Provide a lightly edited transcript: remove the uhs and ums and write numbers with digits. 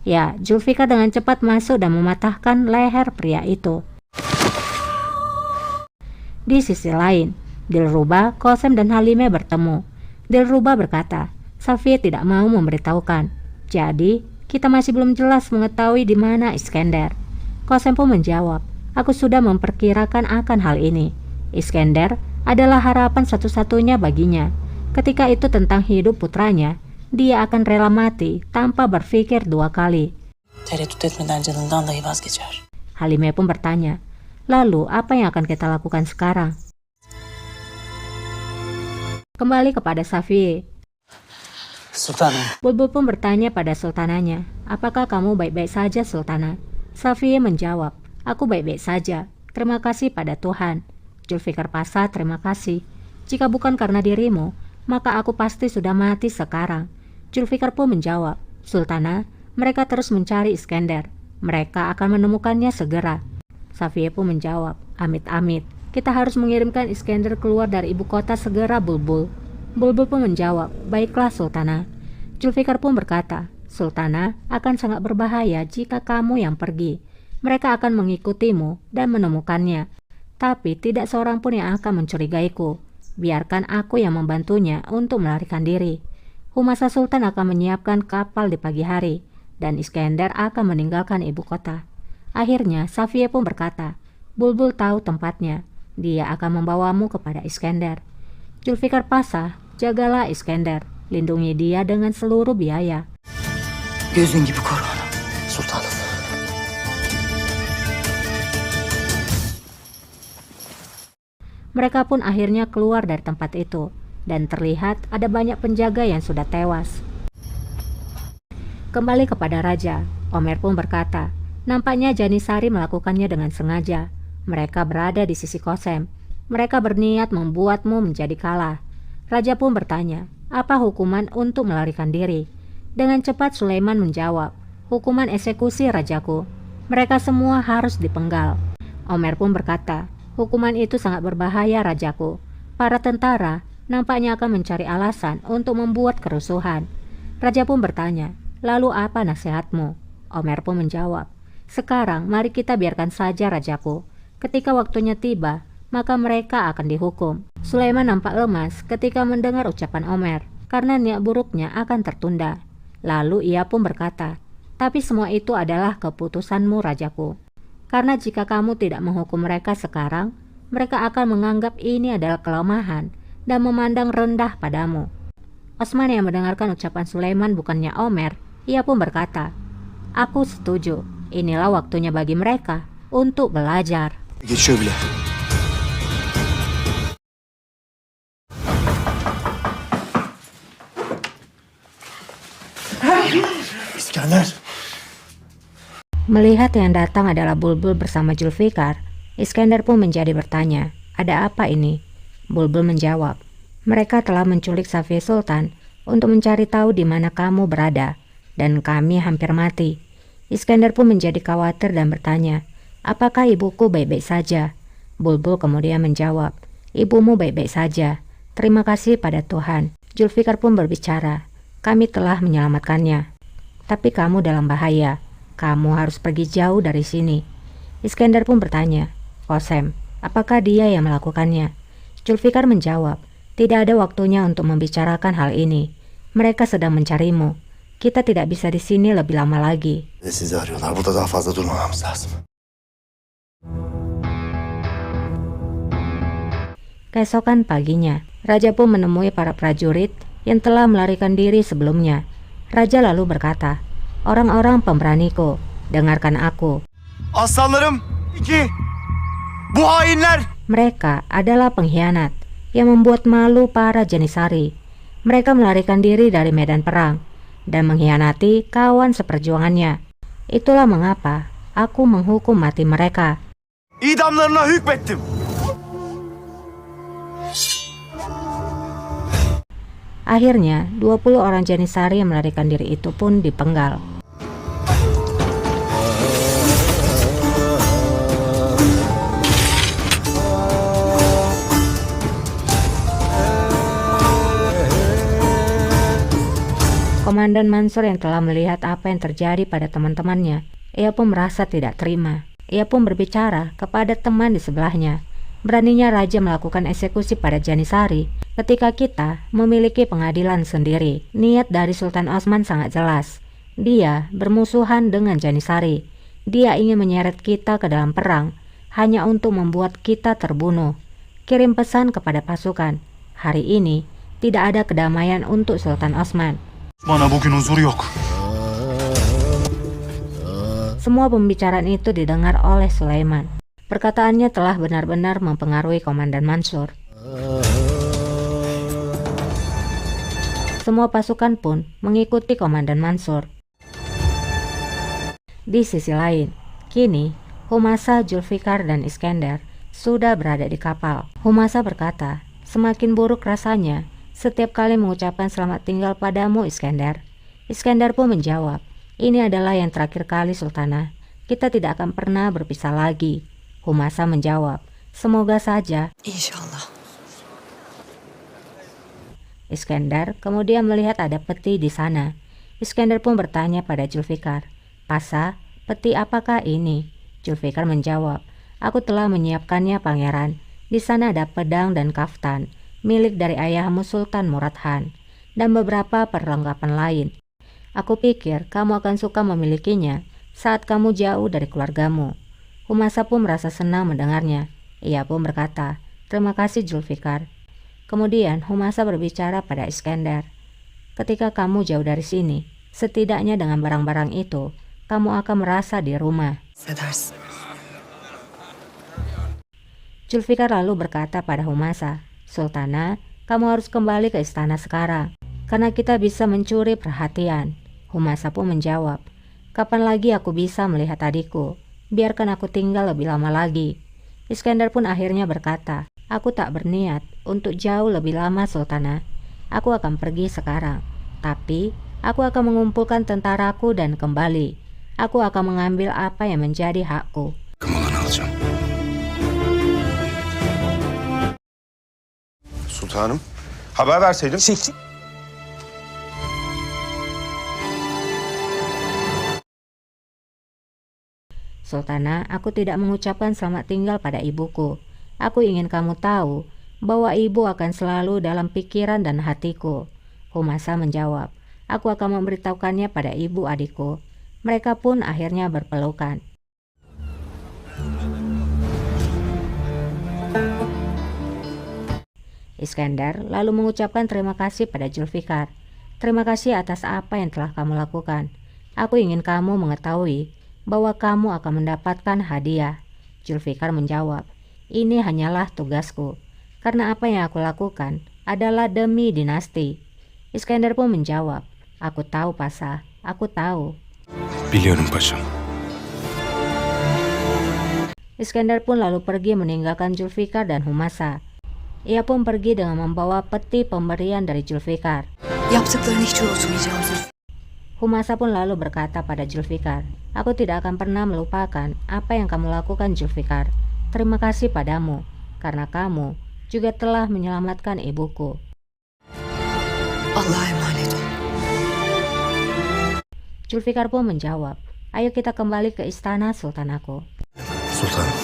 Ya, Zulfikar dengan cepat masuk dan mematahkan leher pria itu. Di sisi lain, Dilruba, Qasem dan Halimah bertemu. Dilruba berkata, Safiyah tidak mau memberitahukan. Jadi, kita masih belum jelas mengetahui di mana Iskandar. Qasem pun menjawab, aku sudah memperkirakan akan hal ini. Iskandar adalah harapan satu-satunya baginya. Ketika itu tentang hidup putranya, dia akan rela mati tanpa berpikir dua kali. Tereddüt etmeden canından dahi vazgeçer. Halimah pun bertanya, lalu apa yang akan kita lakukan sekarang? Kembali kepada Safiyah. Sultanım. Bulbul pun bertanya pada sultananya, apakah kamu baik-baik saja sultana? Safiyah menjawab, aku baik-baik saja, terima kasih pada Tuhan. Zulfikar Pasha, terima kasih. Jika bukan karena dirimu, maka aku pasti sudah mati sekarang. Zulfikar pun menjawab, Sultana, mereka terus mencari Iskandar. Mereka akan menemukannya segera. Safiyah pun menjawab, amit-amit. Kita harus mengirimkan Iskandar keluar dari ibu kota segera, Bulbul. Bulbul pun menjawab, baiklah Sultana. Zulfikar pun berkata, Sultana, akan sangat berbahaya jika kamu yang pergi. Mereka akan mengikutimu dan menemukannya. Tapi tidak seorang pun yang akan mencurigaiku. Biarkan aku yang membantunya untuk melarikan diri. Humasa Sultan akan menyiapkan kapal di pagi hari, dan Iskandar akan meninggalkan ibu kota. Akhirnya Safiyah pun berkata, Bulbul tahu tempatnya. Dia akan membawamu kepada Iskandar. Zulfikar Pasha, jagalah Iskandar. Lindungi dia dengan seluruh biaya. Gözün gibi koru onu. Sultanım. Mereka pun akhirnya keluar dari tempat itu, dan terlihat ada banyak penjaga yang sudah tewas. Kembali kepada Raja, Omer pun berkata, nampaknya Janisari melakukannya dengan sengaja. Mereka berada di sisi Qasem. Mereka berniat membuatmu menjadi kalah. Raja pun bertanya, apa hukuman untuk melarikan diri? Dengan cepat Sulaiman menjawab, hukuman eksekusi rajaku. Mereka semua harus dipenggal. Omer pun berkata, hukuman itu sangat berbahaya rajaku. Para tentara nampaknya akan mencari alasan untuk membuat kerusuhan. Raja pun bertanya, lalu apa nasihatmu? Omer pun menjawab, sekarang mari kita biarkan saja rajaku. Ketika waktunya tiba, maka mereka akan dihukum. Sulaiman nampak lemas ketika mendengar ucapan Omer, karena niat buruknya akan tertunda. Lalu ia pun berkata, tapi semua itu adalah keputusanmu rajaku. Karena jika kamu tidak menghukum mereka sekarang, mereka akan menganggap ini adalah kelemahan dan memandang rendah padamu. Osman yang mendengarkan ucapan Sulaiman bukannya Omer, ia pun berkata, aku setuju, inilah waktunya bagi mereka untuk belajar. Geçiyor bile. İskender. Melihat yang datang adalah Bulbul bersama Zulfikar, Iskandar pun menjadi bertanya, ada apa ini? Bulbul menjawab, mereka telah menculik Safiyah Sultan untuk mencari tahu di mana kamu berada, dan kami hampir mati. Iskandar pun menjadi khawatir dan bertanya, apakah ibuku baik-baik saja? Bulbul kemudian menjawab, ibumu baik-baik saja. Terima kasih pada Tuhan. Zulfikar pun berbicara, kami telah menyelamatkannya. Tapi kamu dalam bahaya. Kamu harus pergi jauh dari sini. Iskandar pun bertanya, Qasem, apakah dia yang melakukannya? Zulfikar menjawab, tidak ada waktunya untuk membicarakan hal ini. Mereka sedang mencarimu. Kita tidak bisa di sini lebih lama lagi. Sizi arıyorlar. Burada daha fazla durmamamız lazım. Keesokan paginya, Raja pun menemui para prajurit yang telah melarikan diri sebelumnya. Raja lalu berkata, orang-orang pemberaniku, dengarkan aku. Aslanlarım, iki. Bu hainler. Mereka adalah pengkhianat yang membuat malu para Janisari. Mereka melarikan diri dari medan perang dan mengkhianati kawan seperjuangannya. Itulah mengapa aku menghukum mati mereka. İdamlarına hükmettim. Akhirnya, 20 orang Janisari yang melarikan diri itu pun dipenggal. Komandan Mansur yang telah melihat apa yang terjadi pada teman-temannya, ia pun merasa tidak terima. Ia pun berbicara kepada teman di sebelahnya. Beraninya raja melakukan eksekusi pada Janisari ketika kita memiliki pengadilan sendiri. Niat dari Sultan Osman sangat jelas. Dia bermusuhan dengan Janisari. Dia ingin menyeret kita ke dalam perang hanya untuk membuat kita terbunuh. Kirim pesan kepada pasukan. Hari ini tidak ada kedamaian untuk Sultan Osman. Bana bugün huzur yok. Semua pembicaraan itu didengar oleh Sulaiman. Perkataannya telah benar-benar mempengaruhi Komandan Mansur. Semua pasukan pun mengikuti Komandan Mansur. Di sisi lain, kini Humasa, Zulfikar, dan Iskandar sudah berada di kapal. Humasa berkata, semakin buruk rasanya setiap kali mengucapkan selamat tinggal padamu, Iskandar. Iskandar pun menjawab, ini adalah yang terakhir kali, Sultanah. Kita tidak akan pernah berpisah lagi. Humasa menjawab, semoga saja. İnşallah. Iskandar kemudian melihat ada peti di sana. Iskandar pun bertanya pada Zulfikar, Pasa, peti apakah ini? Zulfikar menjawab, aku telah menyiapkannya, Pangeran. Di sana ada pedang dan kaftan, milik dari ayahmu Sultan Murad Khan, dan beberapa perlengkapan lain. Aku pikir kamu akan suka memilikinya saat kamu jauh dari keluargamu. Humasa pun merasa senang mendengarnya. Ia pun berkata, terima kasih Zulfikar. Kemudian Humasa berbicara pada Iskandar, ketika kamu jauh dari sini, setidaknya dengan barang-barang itu, kamu akan merasa di rumah. Affedersin. Zulfikar lalu berkata pada Humasa, Sultana, kamu harus kembali ke istana sekarang, karena kita bisa mencuri perhatian. Humasa pun menjawab, kapan lagi aku bisa melihat adikku? Biarkan aku tinggal lebih lama lagi. Iskandar pun akhirnya berkata, aku tak berniat untuk jauh lebih lama, Sultana. Aku akan pergi sekarang, tapi aku akan mengumpulkan tentaraku dan kembali. Aku akan mengambil apa yang menjadi hakku. Kemalan alacağım. Sultanım, haber verseydim. Sultana, aku tidak mengucapkan selamat tinggal pada ibuku. Aku ingin kamu tahu bahwa ibu akan selalu dalam pikiran dan hatiku. Humasa menjawab, aku akan memberitahukannya pada ibu adikku. Mereka pun akhirnya berpelukan. Iskandar lalu mengucapkan terima kasih pada Zulfikar. Terima kasih atas apa yang telah kamu lakukan. Aku ingin kamu mengetahui bahwa kamu akan mendapatkan hadiah. Zulfikar menjawab, ini hanyalah tugasku, karena apa yang aku lakukan adalah demi dinasti. Iskandar pun menjawab, aku tahu Pasa, aku tahu. Biliyorum paşam. Iskandar pun lalu pergi meninggalkan Zulfikar dan Humasa. Ia pun pergi dengan membawa peti pemberian dari Zulfikar. Yaptıklarını hiç unutmayacağım Zülfikar. Humasa pun lalu berkata pada Zulfikar, aku tidak akan pernah melupakan apa yang kamu lakukan Zulfikar. Terima kasih padamu, karena kamu juga telah menyelamatkan ibuku. Allah'a emanet ol. Zulfikar pun menjawab, ayo kita kembali ke istana Sultan aku. Sultanım,